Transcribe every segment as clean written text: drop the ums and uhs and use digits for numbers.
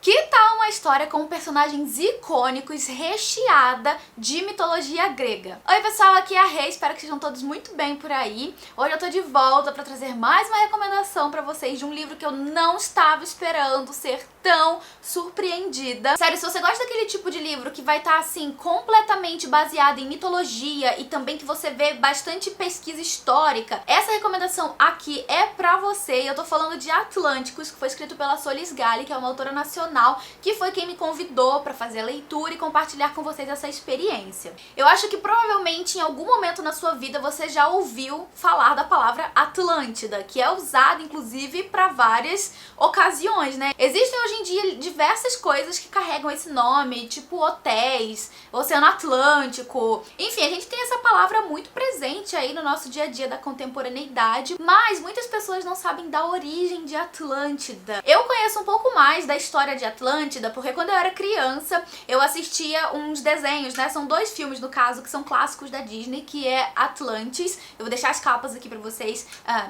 Que tal uma história com personagens icônicos recheada de mitologia grega? Oi pessoal, aqui é a Rei, espero que estejam todos muito bem por aí. Hoje eu tô de volta pra trazer mais uma recomendação pra vocês de um livro que eu não estava esperando ser tão surpreendida. Sério, se você gosta daquele tipo de livro que vai estar assim completamente baseado em mitologia e também que você vê bastante pesquisa histórica, essa recomendação aqui é pra você. E eu tô falando de Atlânticos, que foi escrito pela Solis Galli, que é uma autora nacional, que foi quem me convidou pra fazer a leitura e compartilhar com vocês essa experiência. Eu acho que provavelmente em algum momento na sua vida você já ouviu falar da palavra Atlântida, que é usada inclusive pra várias ocasiões, né? Existem hoje em dia diversas coisas que carregam esse nome, tipo hotéis, Oceano Atlântico, enfim, a gente tem essa palavra muito presente aí no nosso dia a dia da contemporaneidade, mas muitas pessoas não sabem da origem de Atlântida. Eu conheço um pouco mais da história de Atlântida, porque quando eu era criança eu assistia uns desenhos, né? São dois filmes no caso que são clássicos da Disney, que é Atlantis. Eu vou deixar as capas aqui pra vocês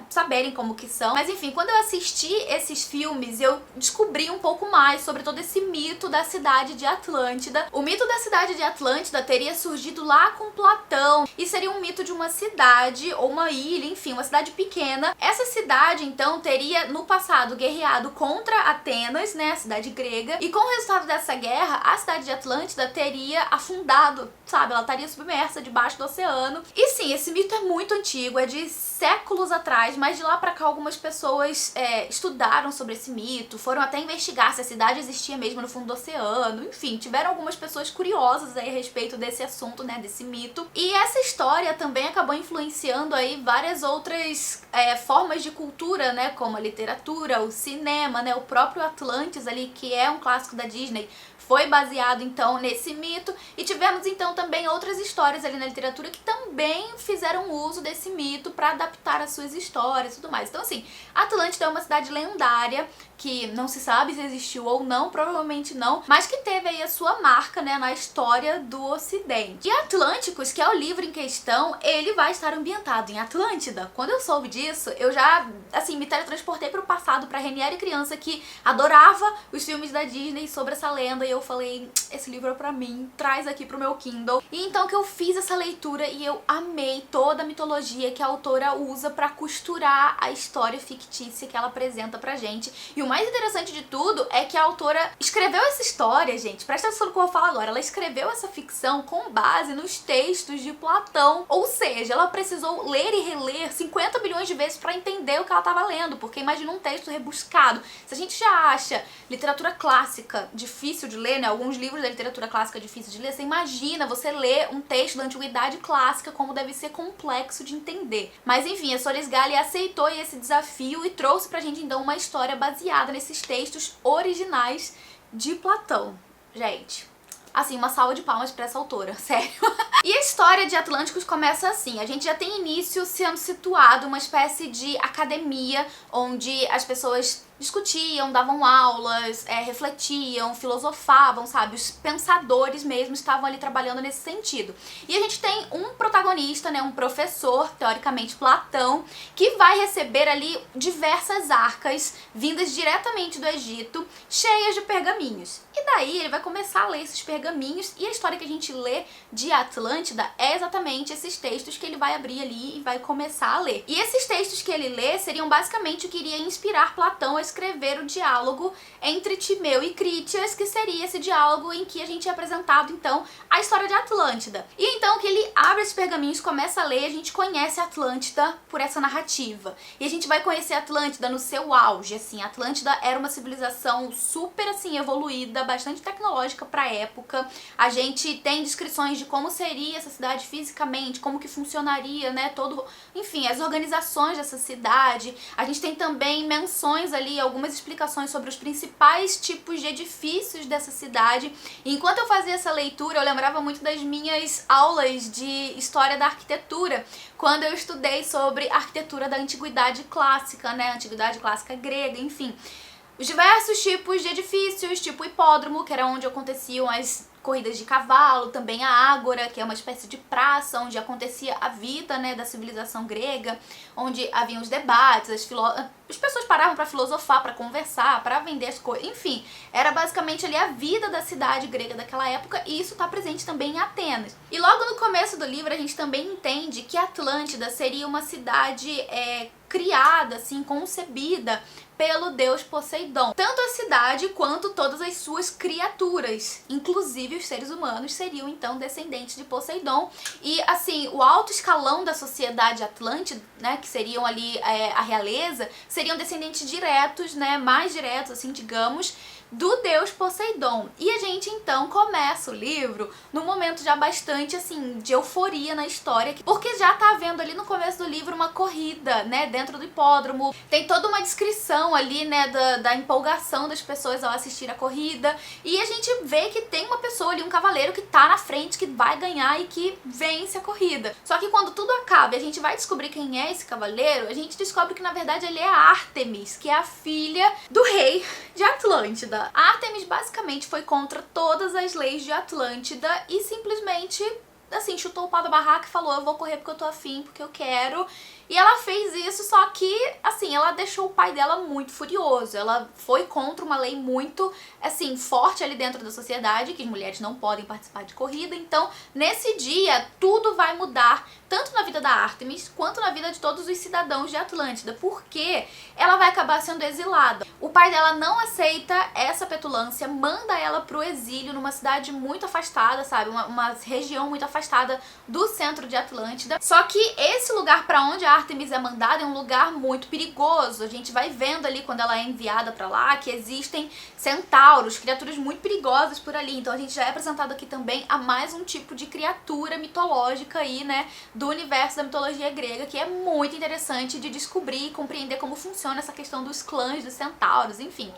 saberem como que são. Mas enfim, quando eu assisti esses filmes, eu descobri um pouco mais sobre todo esse mito da cidade de Atlântida. O mito da cidade de Atlântida teria surgido lá com Platão e seria um mito de uma cidade ou uma ilha, enfim, uma cidade pequena. Essa cidade, então, teria no passado guerreado contra Atenas, né, a cidade grega, e com o resultado dessa guerra, a cidade de Atlântida teria afundado, sabe? Ela estaria submersa debaixo do oceano. E sim, esse mito é muito antigo, é de séculos atrás, mas de lá pra cá algumas pessoas estudaram sobre esse mito, foram até investigar se a cidade existia mesmo no fundo do oceano, enfim, tiveram algumas pessoas curiosas aí a respeito desse assunto, né, desse mito. E essa história também acabou influenciando aí várias outras formas de cultura, né, como a literatura, o cinema, né, o próprio Atlantis ali, que é um clássico da Disney, foi baseado então nesse mito, e tivemos então também outras histórias ali na literatura que também fizeram uso desse mito para adaptar as suas histórias e tudo mais. Então assim, Atlântida é uma cidade lendária que não se sabe se existiu ou não, provavelmente não, mas que teve aí a sua marca, né, na história do Ocidente. E Atlânticos, que é o livro em questão, ele vai estar ambientado em Atlântida. Quando eu soube disso, eu já, assim, me teletransportei pro passado, pra Renieri criança que adorava os filmes da Disney sobre essa lenda, e eu falei, esse livro é pra mim, traz aqui pro meu Kindle. E então que eu fiz essa leitura e eu amei toda a mitologia que a autora usa pra costurar a história fictícia que ela apresenta pra gente. E o mais interessante de tudo é que a autora escreveu essa história, gente, presta atenção no que eu vou falar agora, ela escreveu essa ficção com base nos textos de Platão, ou seja, ela precisou ler e reler 50 bilhões de vezes pra entender o que ela estava lendo, porque imagina um texto rebuscado. Se a gente já acha literatura clássica difícil de ler, né, alguns livros da literatura clássica difíceis de ler, você imagina você ler um texto da antiguidade clássica, como deve ser complexo de entender. Mas enfim, a Solis Galli aceitou esse desafio e trouxe pra gente então uma história baseada nesses textos originais de Platão. Gente, assim, uma salva de palmas pra essa autora, sério. E a história de Atlânticos começa assim, a gente já tem início sendo situado uma espécie de academia onde as pessoas discutiam, davam aulas, refletiam, filosofavam, sabe? Os pensadores mesmo estavam ali trabalhando nesse sentido. E a gente tem um protagonista, né, um professor, teoricamente Platão, que vai receber ali diversas arcas vindas diretamente do Egito, cheias de pergaminhos. E daí ele vai começar a ler esses pergaminhos, e a história que a gente lê de Atlântida é exatamente esses textos que ele vai abrir ali e vai começar a ler. E esses textos que ele lê seriam basicamente o que iria inspirar Platão a escrever o diálogo entre Timeu e Crítias, que seria esse diálogo em que a gente é apresentado então a história de Atlântida. E então que ele abre esses pergaminhos, começa a ler, a gente conhece Atlântida por essa narrativa. E a gente vai conhecer Atlântida no seu auge, assim, Atlântida era uma civilização super assim evoluída, bastante tecnológica para a época. A gente tem descrições de como seria essa cidade fisicamente, como que funcionaria, né, enfim, as organizações dessa cidade. A gente tem também menções ali, algumas explicações sobre os principais tipos de edifícios dessa cidade. E enquanto eu fazia essa leitura, eu lembrava muito das minhas aulas de história da arquitetura, quando eu estudei sobre arquitetura da antiguidade clássica, né, antiguidade clássica grega, enfim. os diversos tipos de edifícios, tipo o hipódromo, que era onde aconteciam as corridas de cavalo, também a ágora, que é uma espécie de praça onde acontecia a vida, né, da civilização grega, onde haviam os debates, as pessoas paravam para filosofar, para conversar, para vender as coisas, enfim, era basicamente ali a vida da cidade grega daquela época, e isso está presente também em Atenas. E logo no começo do livro a gente também entende que Atlântida seria uma cidade criada, assim, concebida pelo deus Poseidon. Tanto a cidade quanto todas as suas criaturas, inclusive os seres humanos, seriam então descendentes de Poseidon. E assim, o alto escalão da sociedade atlântida, né, que seriam ali a realeza, seriam descendentes diretos, né, mais diretos, assim, digamos, do deus Poseidon. E a gente então começa o livro num momento já bastante assim de euforia na história, porque já tá havendo ali no começo do livro uma corrida, né, dentro do hipódromo. Tem toda uma descrição ali, né, da empolgação das pessoas ao assistir a corrida, e a gente vê que tem uma pessoa ali, um cavaleiro que tá na frente, que vai ganhar e que vence a corrida. Só que quando tudo acaba e a gente vai descobrir quem é esse cavaleiro, a gente descobre que na verdade ele é Ártemis, que é a filha do rei de Atlântida. A Ártemis basicamente foi contra todas as leis de Atlântida e simplesmente, assim, chutou o pau da barraca e falou: eu vou correr porque eu tô afim, porque eu quero. E ela fez isso, só que, assim, ela deixou o pai dela muito furioso. Ela foi contra uma lei muito, assim, forte ali dentro da sociedade, que as mulheres não podem participar de corrida. Então, nesse dia, tudo vai mudar, tanto na vida da Ártemis, quanto na vida de todos os cidadãos de Atlântida, porque ela vai acabar sendo exilada. O pai dela não aceita essa petulância, manda ela pro exílio numa cidade muito afastada, sabe? Uma região muito afastada do centro de Atlântida. Só que esse lugar pra onde a Ártemis é mandada é um lugar muito perigoso. A gente vai vendo ali, quando ela é enviada pra lá, que existem centauros, criaturas muito perigosas por ali. Então a gente já é apresentado aqui também a mais um tipo de criatura mitológica aí, né, do universo da mitologia grega, que é muito interessante de descobrir e compreender como funciona essa questão dos clãs, dos centauros, enfim.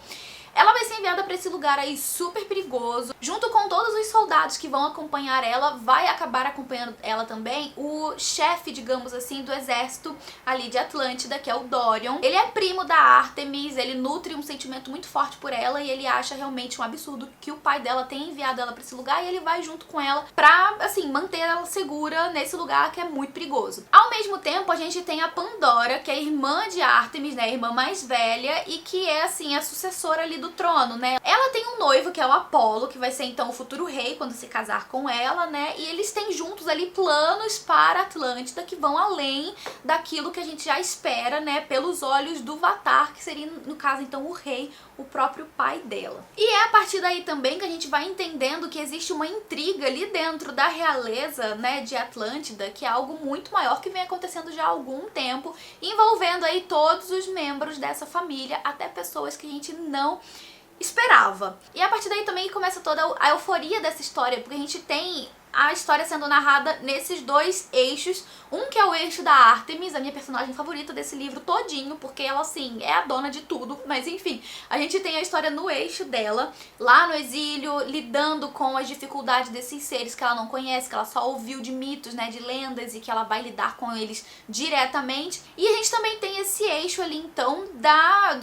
Ela vai ser enviada para esse lugar aí super perigoso, junto com todos os soldados que vão acompanhar ela. Vai acabar acompanhando ela também o chefe, digamos assim, do exército ali de Atlântida, que é o Dorion. Ele é primo da Ártemis, ele nutre um sentimento muito forte por ela e ele acha realmente um absurdo que o pai dela tenha enviado ela para esse lugar, e ele vai junto com ela pra, assim, manter ela segura nesse lugar que é muito perigoso. Ao mesmo tempo, a gente tem a Pandora, que é a irmã de Ártemis, né, a irmã mais velha, e que é, assim, a sucessora ali do trono, né? Ela tem um noivo, que é o Apolo, que vai ser então o futuro rei quando se casar com ela, né? E eles têm juntos ali planos para Atlântida que vão além daquilo que a gente já espera, né? Pelos olhos do Vatar, que seria, no caso, então, o rei, o próprio pai dela. E é a partir daí também que a gente vai entendendo que existe uma intriga ali dentro da realeza, né, de Atlântida, que é algo muito maior, que vem acontecendo já há algum tempo, envolvendo aí todos os membros dessa família, até pessoas que a gente não esperava. E a partir daí também começa toda a euforia dessa história, porque a gente tem a história sendo narrada nesses dois eixos. Um que é o eixo da Ártemis, a minha personagem favorita desse livro todinho, porque ela, assim, é a dona de tudo. Mas enfim, a gente tem a história no eixo dela, lá no exílio, lidando com as dificuldades desses seres que ela não conhece, que ela só ouviu de mitos, né, de lendas, e que ela vai lidar com eles diretamente. E a gente também tem esse eixo ali, então,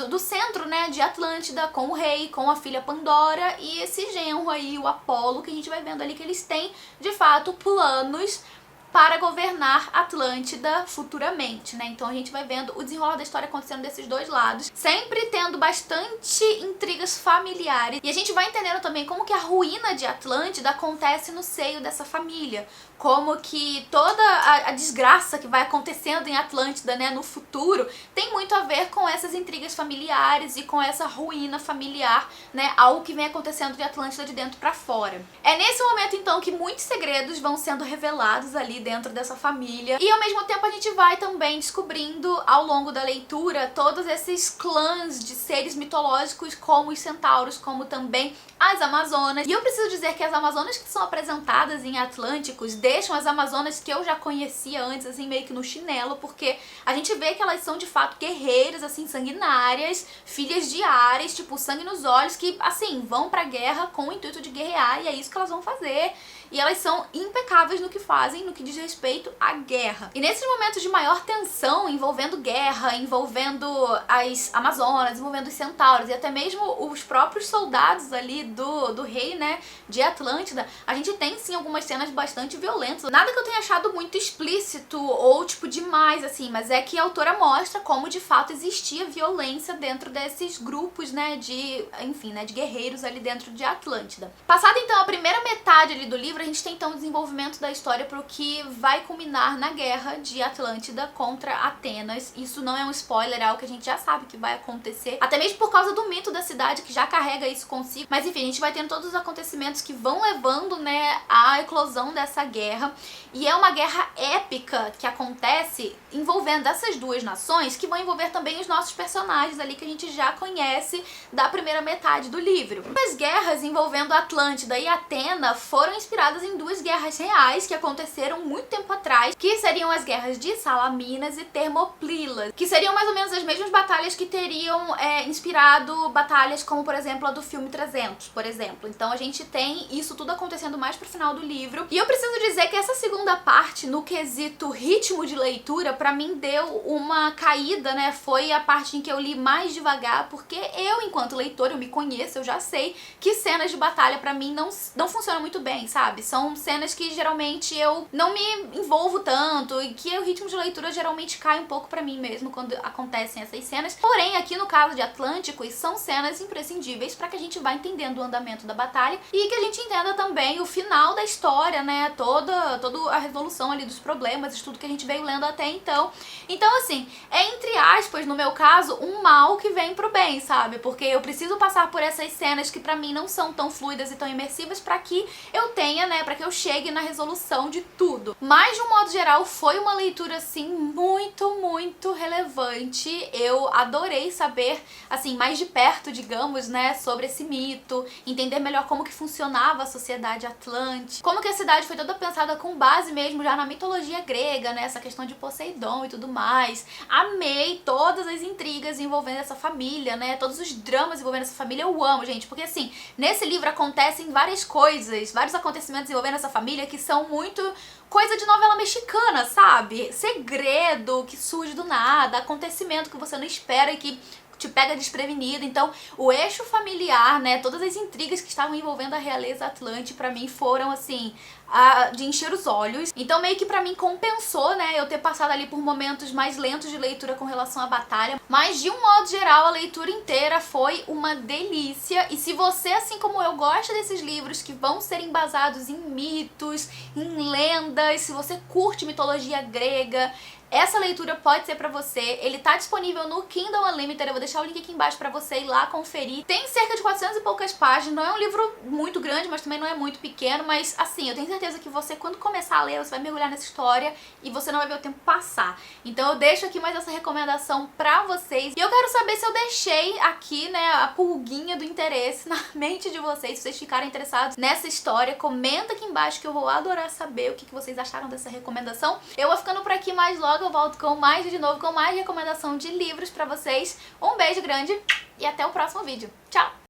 do centro, né, de Atlântida, com o rei, com a filha Pandora e esse genro aí, o Apolo, que a gente vai vendo ali que eles têm, de fato, planos para governar Atlântida futuramente, né? Então a gente vai vendo o desenrolar da história acontecendo desses dois lados, sempre tendo bastante intrigas familiares, e a gente vai entendendo também como que a ruína de Atlântida acontece no seio dessa família, como que toda a desgraça que vai acontecendo em Atlântida, né, no futuro, tem muito a ver com essas intrigas familiares e com essa ruína familiar, né, algo que vem acontecendo de Atlântida de dentro pra fora. É nesse momento, então, que muitos segredos vão sendo revelados ali dentro dessa família, e ao mesmo tempo a gente vai também descobrindo ao longo da leitura todos esses clãs de seres mitológicos, como os centauros, como também as Amazonas. E eu preciso dizer que as Amazonas que são apresentadas em Atlânticos deixam as Amazonas que eu já conhecia antes, assim, meio que no chinelo, porque a gente vê que elas são de fato guerreiras, assim, sanguinárias, filhas de Ares, tipo, sangue nos olhos, que, assim, vão pra guerra com o intuito de guerrear, e é isso que elas vão fazer. E elas são impecáveis no que fazem, no que diz diz respeito à guerra. E nesses momentos de maior tensão, envolvendo guerra, envolvendo as Amazonas, envolvendo os centauros e até mesmo os próprios soldados ali do rei, né, de Atlântida, a gente tem sim algumas cenas bastante violentas. Nada que eu tenha achado muito explícito ou tipo demais assim, mas é que a autora mostra como de fato existia violência dentro desses grupos, né, de, enfim, né, de guerreiros ali dentro de Atlântida. Passada então a primeira metade ali do livro, a gente tem então o desenvolvimento da história pro que vai culminar na guerra de Atlântida contra Atenas. Isso não é um spoiler, é algo que a gente já sabe que vai acontecer, até mesmo por causa do mito da cidade que já carrega isso consigo. Mas enfim, a gente vai tendo todos os acontecimentos que vão levando, né, à eclosão dessa guerra. E é uma guerra épica que acontece envolvendo essas duas nações, que vão envolver também os nossos personagens ali que a gente já conhece da primeira metade do livro. As guerras envolvendo Atlântida e Atena foram inspiradas em duas guerras reais que aconteceram muito tempo atrás, que seriam as guerras de Salaminas e Termopylas, que seriam mais ou menos as mesmas batalhas que teriam inspirado batalhas como, por exemplo, a do filme 300, por exemplo. Então a gente tem isso tudo acontecendo mais pro final do livro. E eu preciso dizer que essa segunda parte, no quesito ritmo de leitura, pra mim deu uma caída, né? Foi a parte em que eu li mais devagar, porque eu, enquanto leitora, eu me conheço, eu já sei que cenas de batalha pra mim não funcionam muito bem, sabe? São cenas que geralmente eu não me envolvo tanto e que o ritmo de leitura geralmente cai um pouco pra mim mesmo quando acontecem essas cenas. Porém, aqui no caso de Atlânticos, são cenas imprescindíveis pra que a gente vá entendendo o andamento da batalha e que a gente entenda também o final da história, né? Toda a resolução ali dos problemas, de tudo que a gente veio lendo até então. Então, assim, é entre aspas, no meu caso, um mal que vem pro bem, sabe? Porque eu preciso passar por essas cenas que pra mim não são tão fluidas e tão imersivas pra que eu tenha, né, pra que eu chegue na resolução de tudo. Mas, de um modo geral, foi uma leitura, assim, muito relevante. Eu adorei saber, assim, mais de perto, digamos, né, sobre esse mito, entender melhor como que funcionava a sociedade atlântica, como que a cidade foi toda pensada com base mesmo já na mitologia grega, né, essa questão de Poseidon e tudo mais. Amei todas as intrigas envolvendo essa família, né, todos os dramas envolvendo essa família, eu amo, gente, porque assim, nesse livro acontecem várias coisas, vários acontecimentos envolvendo essa família que são muito coisa de novela mexicana, sabe? Segredo que surge do nada, acontecimento que você não espera e que te pega desprevenido. Então, o eixo familiar, né, todas as intrigas que estavam envolvendo a realeza atlântica, pra mim foram, assim, de encher os olhos. Então, meio que pra mim compensou, né, eu ter passado ali por momentos mais lentos de leitura com relação à batalha. Mas, de um modo geral, a leitura inteira foi uma delícia. E se você, assim como eu, gosta desses livros que vão ser embasados em mitos, em lendas, se você curte mitologia grega, essa leitura pode ser pra você. Ele tá disponível no Kindle Unlimited, eu vou deixar o link aqui embaixo pra você ir lá conferir. Tem cerca de 400 e poucas páginas, não é um livro muito grande, mas também não é muito pequeno, mas assim, eu tenho certeza que você, quando começar a ler, você vai mergulhar nessa história e você não vai ver o tempo passar. Então eu deixo aqui mais essa recomendação pra vocês. E eu quero saber se eu deixei aqui, né, a pulguinha do interesse na mente de vocês. Se vocês ficarem interessados nessa história, comenta aqui embaixo que eu vou adorar saber o que vocês acharam dessa recomendação. Eu vou ficando por aqui, mais logo eu volto com mais de novo, com mais recomendação de livros pra vocês. Um beijo grande e até o próximo vídeo. Tchau!